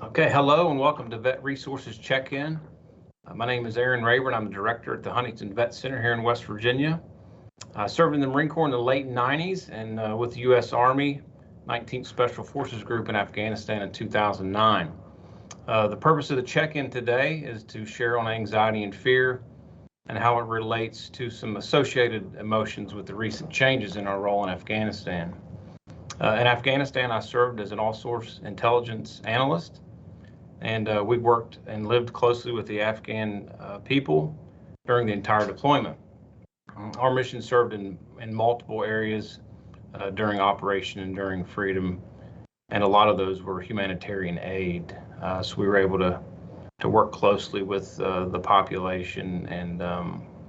Okay, hello and welcome to Vet Resources Check-In. My name is Aaron Rayburn. I'm the director at the Huntington Vet Center here in West Virginia. I served in the Marine Corps in the late 90s and with the U.S. Army, 19th Special Forces Group in Afghanistan in 2009. The purpose of the check-in today is to share on anxiety and fear and how it relates to some associated emotions with the recent changes in our role in Afghanistan. In Afghanistan, I served as an all-source intelligence analyst, and we worked and lived closely with the Afghan people during the entire deployment. Our mission served in multiple areas during Operation Enduring Freedom, and a lot of those were humanitarian aid. So we were able to work closely with the population and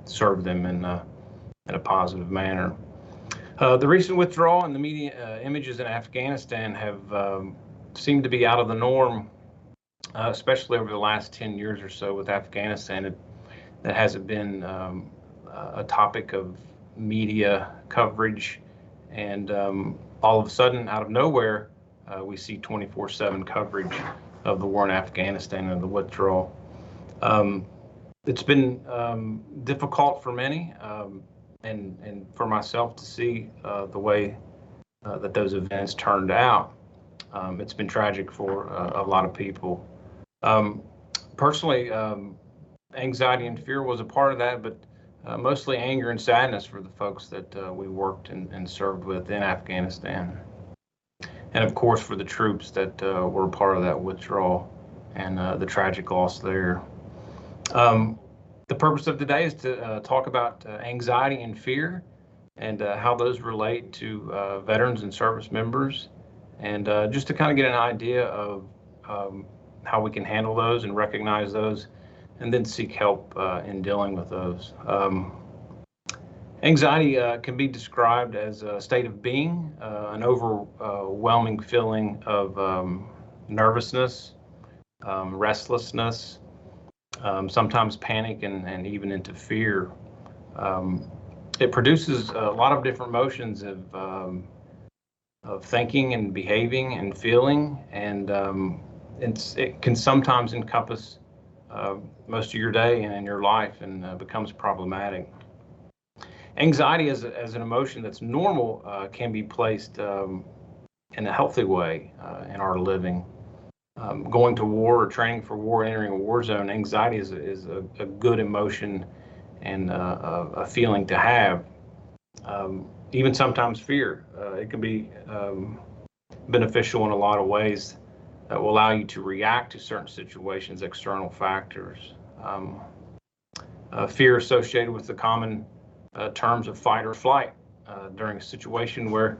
serve them in a positive manner. The recent withdrawal and the media images in Afghanistan have seemed to be out of the norm, especially over the last 10 years or so with Afghanistan. That hasn't been a topic of media coverage, and all of a sudden, out of nowhere, we see 24/7 coverage of the war in Afghanistan and the withdrawal. It's been difficult for many, and for myself to see the way that those events turned out. It's been tragic for a lot of people. Personally, anxiety and fear was a part of that, but mostly anger and sadness for the folks that we worked and served with in Afghanistan. And of course, for the troops that were a part of that withdrawal and the tragic loss there. The purpose of today is to talk about anxiety and fear and how those relate to veterans and service members, and just to kind of get an idea of how we can handle those and recognize those, and then seek help in dealing with those. Anxiety can be described as a state of being, an overwhelming feeling of nervousness, restlessness, sometimes panic, and even into fear. It produces a lot of different emotions of thinking and behaving and feeling, and it can sometimes encompass most of your day and in your life, and becomes problematic. Anxiety as an emotion that's normal can be placed in a healthy way in our living. Going to war or training for war, entering a war zone, anxiety is a good emotion and a feeling to have. Even sometimes fear. It can be beneficial in a lot of ways that will allow you to react to certain situations, external factors. Fear associated with the common terms of fight or flight during a situation where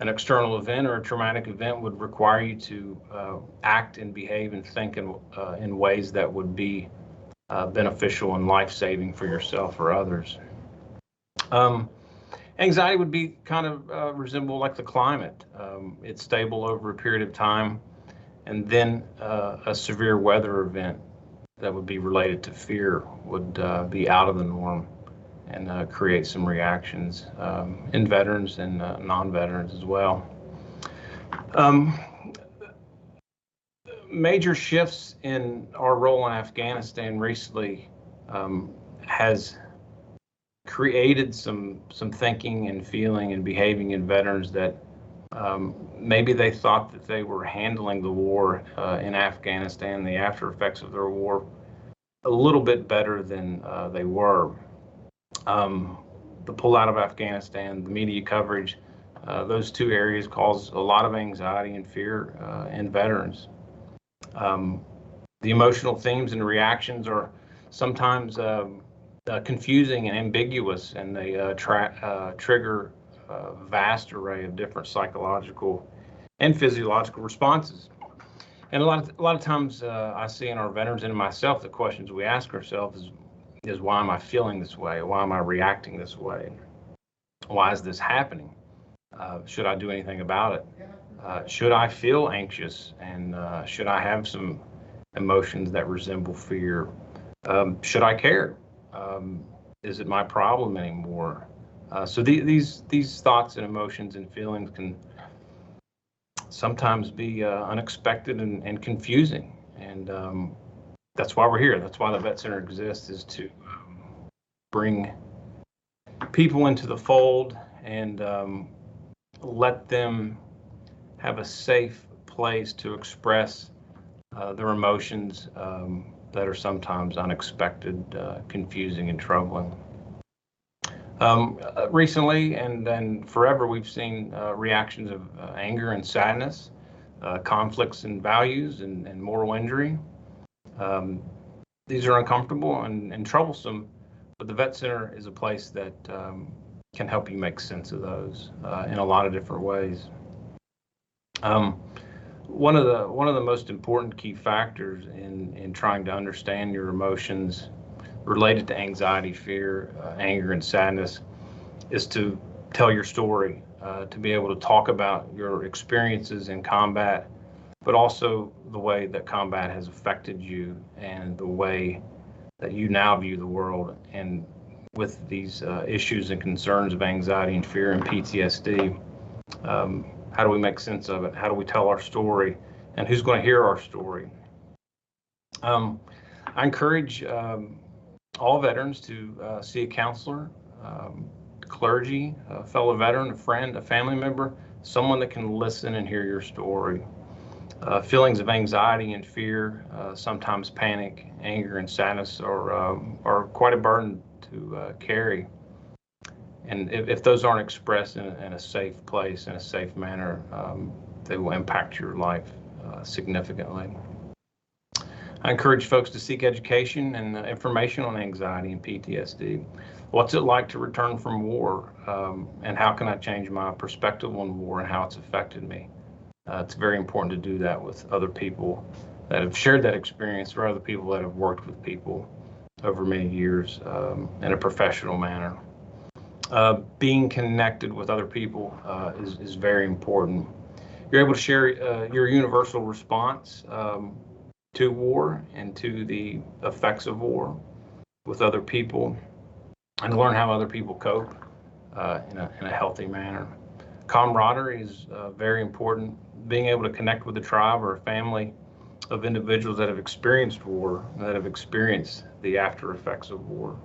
an external event or a traumatic event would require you to act and behave and think in ways that would be beneficial and life-saving for yourself or others. Anxiety would be kind of resemble like the climate. It's stable over a period of time, and then a severe weather event that would be related to fear would be out of the norm and create some reactions in veterans and non-veterans as well. Major shifts in our role in Afghanistan recently has created some thinking and feeling and behaving in veterans that maybe they thought that they were handling the war in Afghanistan, the after effects of their war, a little bit better than they were. The pullout of Afghanistan, the media coverage, those two areas cause a lot of anxiety and fear in veterans. The emotional themes and reactions are sometimes confusing and ambiguous, and they trigger a vast array of different psychological and physiological responses. And a lot of times I see in our veterans and in myself, the questions we ask ourselves is why am I feeling this way? Why am I reacting this way? Why is this happening? Should I do anything about it? Should I feel anxious? And should I have some emotions that resemble fear? Should I care? Is it my problem anymore? So these thoughts and emotions and feelings can sometimes be unexpected and confusing. And that's why we're here. That's why the Vet Center exists, is to bring people into the fold and let them have a safe place to express their emotions that are sometimes unexpected, confusing, and troubling. Recently and forever, we've seen reactions of anger and sadness, conflicts in values and moral injury. These are uncomfortable and troublesome, but the Vet Center is a place that can help you make sense of those in a lot of different ways. One of the most important key factors in trying to understand your emotions related to anxiety, fear, anger, and sadness is to tell your story, to be able to talk about your experiences in combat, but also the way that combat has affected you and the way that you now view the world. And with these issues and concerns of anxiety and fear and PTSD, how do we make sense of it? How do we tell our story? And who's going to hear our story? I encourage all veterans to see a counselor, clergy, a fellow veteran, a friend, a family member, someone that can listen and hear your story. Feelings of anxiety and fear, sometimes panic, anger, and sadness are quite a burden to carry. And if those aren't expressed in a safe place, in a safe manner, they will impact your life significantly. I encourage folks to seek education and information on anxiety and PTSD. What's it like to return from war? And how can I change my perspective on war and how it's affected me? It's very important to do that with other people that have shared that experience, or other people that have worked with people over many years in a professional manner. Being connected with other people is very important. You're able to share your universal response to war and to the effects of war with other people, and learn how other people cope in a healthy manner. Camaraderie is very important. Being able to connect with a tribe or a family of individuals that have experienced war, that have experienced the after effects of war.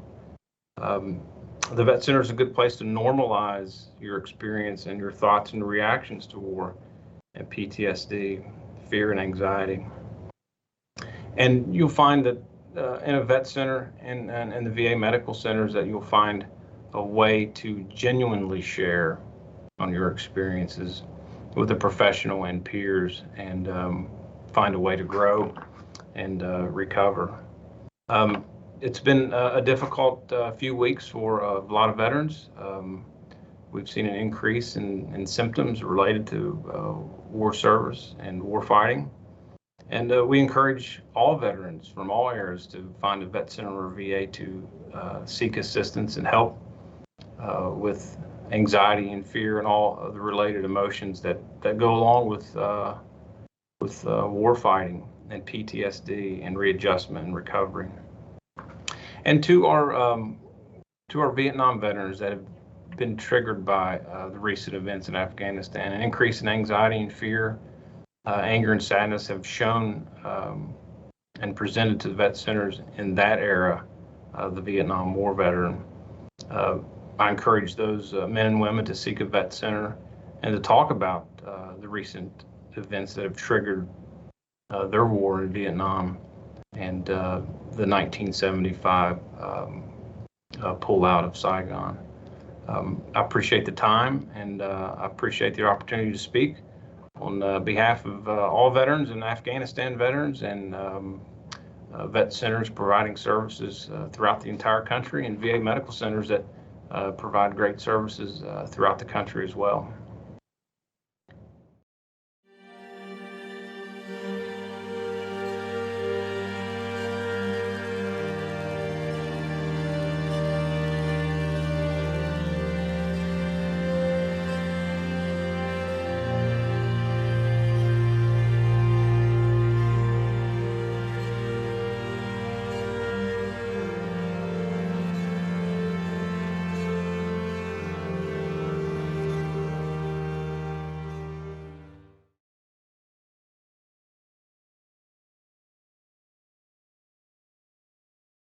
The Vet Center is a good place to normalize your experience and your thoughts and reactions to war and PTSD, fear and anxiety. And you'll find that in a Vet Center and the VA medical centers that you'll find a way to genuinely share on your experiences with a professional and peers, and find a way to grow and recover. It's been a difficult few weeks for a lot of veterans. We've seen an increase in symptoms related to war service and war fighting. And we encourage all veterans from all eras to find a Vet Center or VA to seek assistance and help with anxiety and fear and all of the related emotions that go along with war fighting and PTSD and readjustment and recovery. And to our Vietnam veterans that have been triggered by the recent events in Afghanistan, an increase in anxiety and fear, anger and sadness have shown and presented to the Vet Centers in that era, the Vietnam War veteran. I encourage those men and women to seek a Vet Center and to talk about the recent events that have triggered their war in Vietnam and the 1975 pullout of Saigon. I appreciate the time, and I appreciate the opportunity to speak on behalf of all veterans and Afghanistan veterans and Vet Centers providing services throughout the entire country, and VA medical centers that provide great services throughout the country as well.